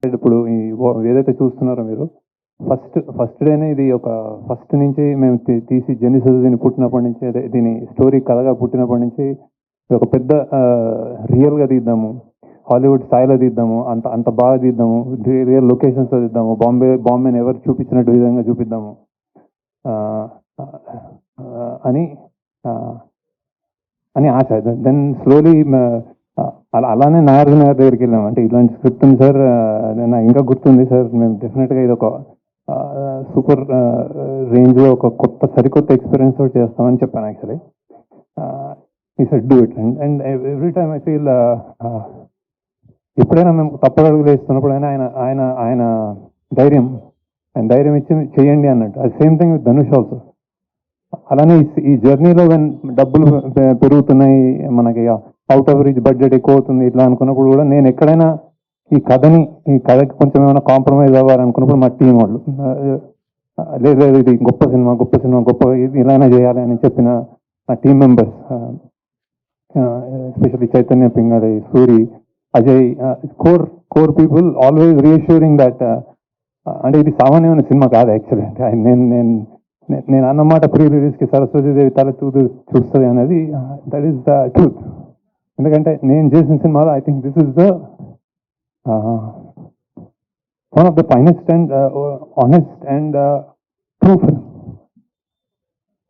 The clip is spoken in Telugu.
ఇప్పుడు ఏదైతే చూస్తున్నారో మీరు ఫస్ట్ డేనే ఇది ఒక ఫస్ట్ నుంచి మేము తీసి జెనిసిస్ దీన్ని పుట్టినప్పటి నుంచి అదే దీని స్టోరీ కథగా పుట్టినప్పటి నుంచి ఒక పెద్ద రియల్గా తీద్దాము, హాలీవుడ్ స్థాయిలో తీద్దాము, అంత అంత బాగా తీద్దాము, రియల్ లొకేషన్స్లో తీద్దాము, బాంబేని ఎవరు చూపించినట్టు విధంగా చూపిద్దాము అని అని ఆశ. దెన్ స్లోలీ అలానే నాగార్జున గారి దగ్గరికి వెళ్ళాము. అంటే ఇలాంటి స్క్రిప్ట్ ఉంది సార్, నాకు ఇంకా గుర్తుంది సార్, మేము డెఫినెట్గా ఇది ఒక సూపర్ రేంజ్లో ఒక సరికొత్త ఎక్స్పీరియన్స్ తోటి చేస్తామని చెప్పాను. యాక్చువల్లీ ఈ said do it and every time I feel ఎప్పుడైనా మేము తప్పగడుగులు వేస్తున్నప్పుడు ఆయన ఆయన ఆయన ధైర్యం ఇచ్చి చేయండి అన్నట్టు. అది same thing with Dhanush also. అలానే ఈ జర్నీలో డబ్బులు పెరుగుతున్నాయి, మనకి అవుట్ ఆఫ్ రీచ్ బడ్జెట్ ఎక్కువ అవుతుంది ఇట్లా అనుకున్నప్పుడు కూడా నేను ఎక్కడైనా ఈ కథకి కొంచెం ఏమైనా కాంప్రమైజ్ అవ్వాలనుకున్నప్పుడు మా టీం వాళ్ళు లేదు ఇది గొప్ప సినిమా ఇలానే చేయాలి అని చెప్పిన మా team members, especially Chaitanya Pingali, Suri, Ajay, core people always reassuring that అంటే ఇది సామాన్యమైన సినిమా కాదు యాక్చువల్లీ. అంటే నేను అన్నమాట ప్రీ రిలీజ్కి సరస్వతీదేవి తల చూస్తుంది అనేది దట్ ఈస్ ద ట్రూత్. ఎందుకంటే నేను చేసిన సినిమాలో I think this is the one of the finest and honest and true film.